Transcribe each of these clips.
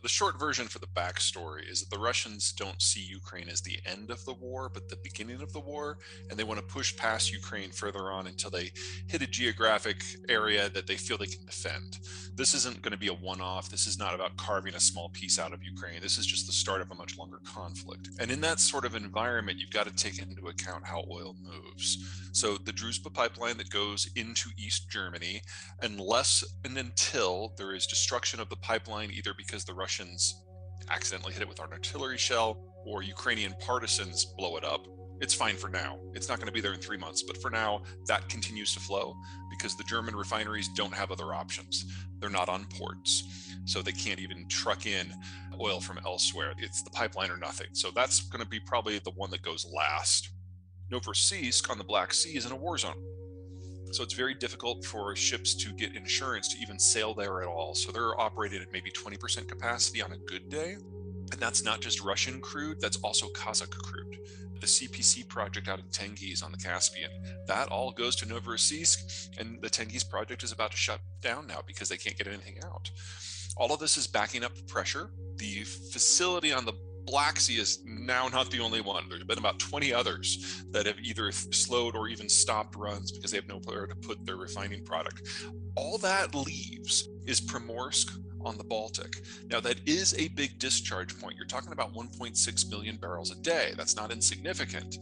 The short version for the backstory is that the Russians don't see Ukraine as the end of the war, but the beginning of the war, and they want to push past Ukraine further on until they hit a geographic area that they feel they can defend. This isn't going to be a one-off. This is not about carving a small piece out of Ukraine. This is just the start of a much longer conflict. And in that sort of environment, you've got to take into account how oil moves. So the Druzhba pipeline that goes into East Germany, unless and until there is destruction of the pipeline, either because the Russians accidentally hit it with an artillery shell or Ukrainian partisans blow it up, it's fine for now. It's not going to be there in 3 months, but for now, that continues to flow because the German refineries don't have other options. They're not on ports, so they can't even truck in oil from elsewhere. It's the pipeline or nothing. So that's going to be probably the one that goes last. Novorossiysk on the Black Sea is in a war zone. So it's very difficult for ships to get insurance to even sail there at all. So they're operating at maybe 20% capacity on a good day. And that's not just Russian crude, that's also Kazakh crude. The CPC project out of Tengiz on the Caspian, that all goes to Novorossiysk, and the Tengiz project is about to shut down now because they can't get anything out. All of this is backing up the pressure. The facility on the Black Sea is now not the only one. There's been about 20 others that have either slowed or even stopped runs because they have nowhere to put their refining product. All that leaves is Primorsk on the Baltic. Now, that is a big discharge point. You're talking about 1.6 million barrels a day. That's not insignificant,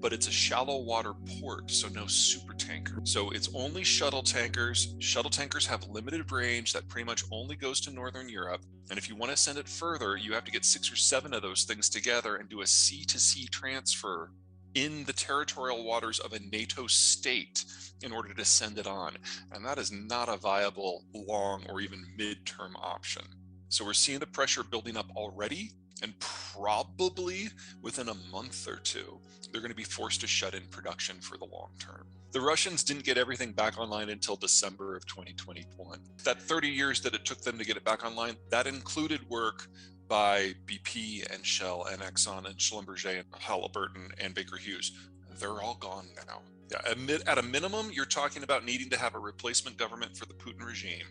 but it's a shallow water port, so no super tanker. So it's only shuttle tankers. Shuttle tankers have limited range that pretty much only goes to Northern Europe. And if you want to send it further, you have to get 6 or 7 of those things together and do a sea-to-sea transfer in the territorial waters of a NATO state in order to send it on. And that is not a viable long or even midterm option. So we're seeing the pressure building up already, and probably within a month or two, they're going to be forced to shut in production for the long term. The Russians didn't get everything back online until December of 2021. That 30 years that it took them to get it back online, that included work by BP and Shell and Exxon and Schlumberger and Halliburton and Baker Hughes. They're all gone now. Yeah, at a minimum, you're talking about needing to have a replacement government for the Putin regime.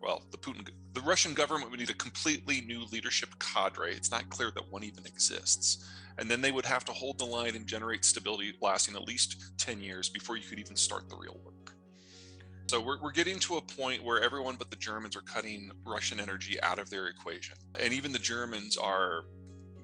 Well, the Russian government would need a completely new leadership cadre. It's not clear that one even exists. And then they would have to hold the line and generate stability lasting at least 10 years before you could even start the real work. So we're getting to a point where everyone but the Germans are cutting Russian energy out of their equation. And even the Germans are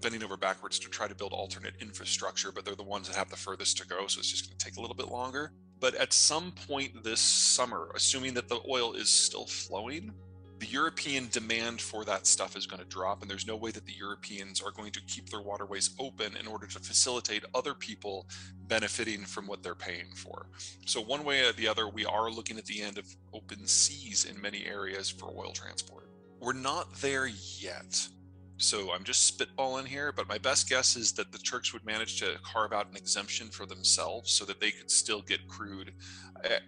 bending over backwards to try to build alternate infrastructure, but they're the ones that have the furthest to go, so it's just going to take a little bit longer. But at some point this summer, assuming that the oil is still flowing, the European demand for that stuff is going to drop, and there's no way that the Europeans are going to keep their waterways open in order to facilitate other people benefiting from what they're paying for. So one way or the other, we are looking at the end of open seas in many areas for oil transport. We're not there yet. So I'm just spitballing here, but my best guess is that the Turks would manage to carve out an exemption for themselves so that they could still get crude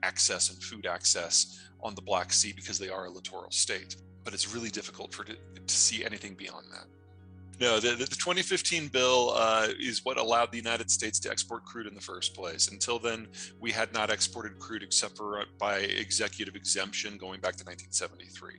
access and food access on the Black Sea because they are a littoral state. But it's really difficult to see anything beyond that. No, the 2015 bill is what allowed the United States to export crude in the first place. Until then, we had not exported crude except for by executive exemption going back to 1973.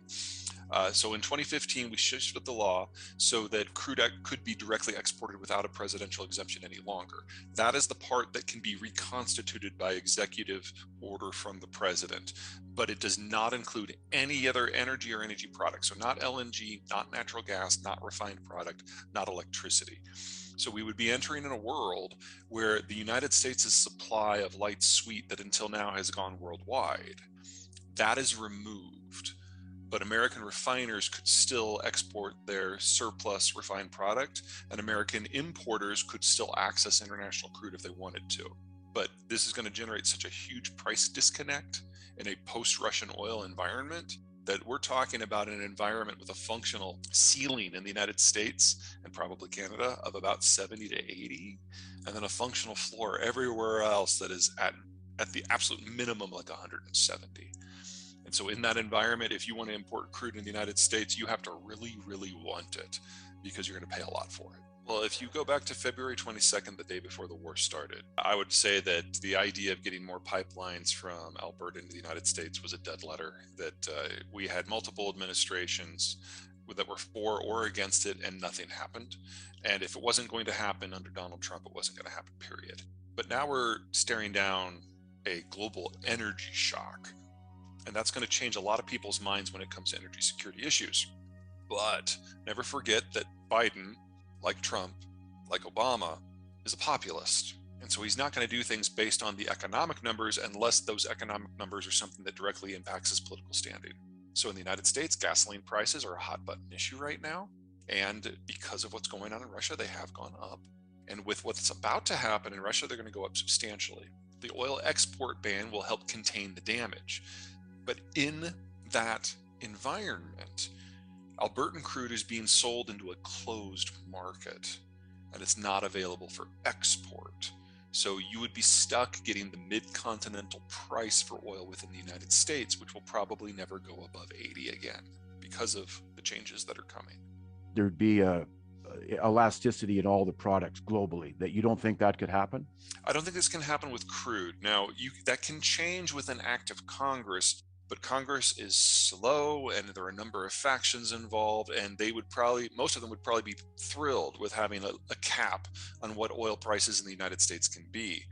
So in 2015, we shifted the law so that crude could be directly exported without a presidential exemption any longer. That is the part that can be reconstituted by executive order from the president, but it does not include any other energy or energy products. So not LNG, not natural gas, not refined product, not electricity. So we would be entering in a world where the United States' supply of light sweet that until now has gone worldwide, that is removed. But American refiners could still export their surplus refined product, and American importers could still access international crude if they wanted to. But this is going to generate such a huge price disconnect in a post-Russian oil environment that we're talking about an environment with a functional ceiling in the United States and probably Canada of about 70 to 80, and then a functional floor everywhere else that is at the absolute minimum like 170. And so in that environment, if you want to import crude in the United States, you have to really, really want it because you're going to pay a lot for it. Well, if you go back to February 22nd, the day before the war started, I would say that the idea of getting more pipelines from Alberta into the United States was a dead letter, that we had multiple administrations that were for or against it, and nothing happened. And if it wasn't going to happen under Donald Trump, it wasn't going to happen, period. But now we're staring down a global energy shock, and that's going to change a lot of people's minds when it comes to energy security issues. But never forget that Biden, like Trump, like Obama, is a populist. And so he's not going to do things based on the economic numbers unless those economic numbers are something that directly impacts his political standing. So in the United States, gasoline prices are a hot button issue right now. And because of what's going on in Russia, they have gone up. And with what's about to happen in Russia, they're going to go up substantially. The oil export ban will help contain the damage. But in that environment, Albertan crude is being sold into a closed market, and it's not available for export. So you would be stuck getting the mid-continental price for oil within the United States, which will probably never go above 80 again because of the changes that are coming. There'd be a elasticity in all the products globally. That you don't think that could happen? I don't think this can happen with crude. Now, that can change with an act of Congress, but Congress is slow, and there are a number of factions involved, and most of them would probably be thrilled with having a cap on what oil prices in the United States can be.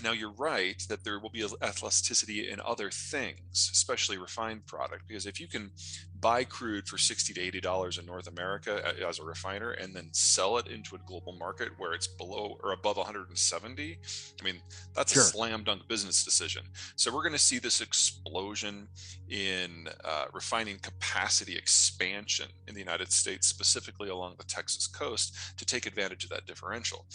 Now, you're right that there will be elasticity in other things, especially refined product, because if you can buy crude for $60 to $80 in North America as a refiner and then sell it into a global market where it's below or above 170, I mean, that's Sure. a slam dunk business decision. So we're going to see this explosion in refining capacity expansion in the United States, specifically along the Texas coast, to take advantage of that differential.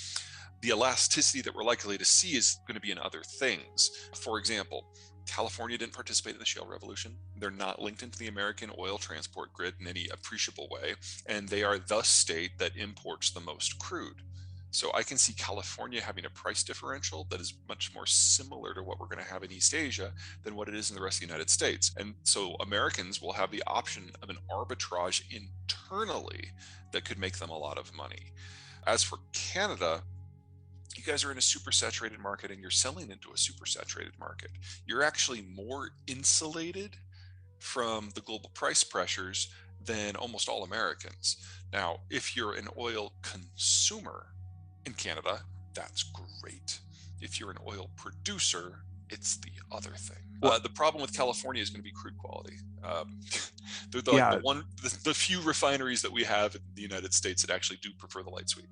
The elasticity that we're likely to see is going to be in other things. For example, California didn't participate in the shale revolution. They're not linked into the American oil transport grid in any appreciable way, and they are the state that imports the most crude. So I can see California having a price differential that is much more similar to what we're going to have in East Asia than what it is in the rest of the United States. And so Americans will have the option of an arbitrage internally that could make them a lot of money. As for Canada, you guys are in a super saturated market and you're selling into a super saturated market. You're actually more insulated from the global price pressures than almost all Americans. Now, if you're an oil consumer in Canada, that's great. If you're an oil producer, it's the other thing. The problem with California is going to be crude quality. The few refineries that we have in the United States that actually do prefer the light sweet.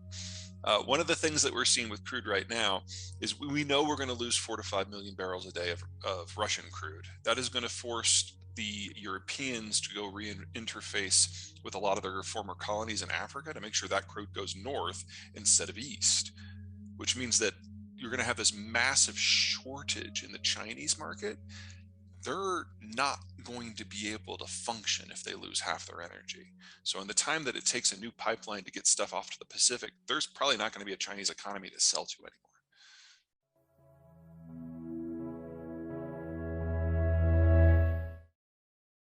One of the things that we're seeing with crude right now is we know we're going to lose 4 to 5 million barrels a day of Russian crude. That is going to force the Europeans to go re-interface with a lot of their former colonies in Africa to make sure that crude goes north instead of east, which means that you're going to have this massive shortage in the Chinese market. They're not going to be able to function if they lose half their energy. So in the time that it takes a new pipeline to get stuff off to the Pacific, there's probably not going to be a Chinese economy to sell to anymore.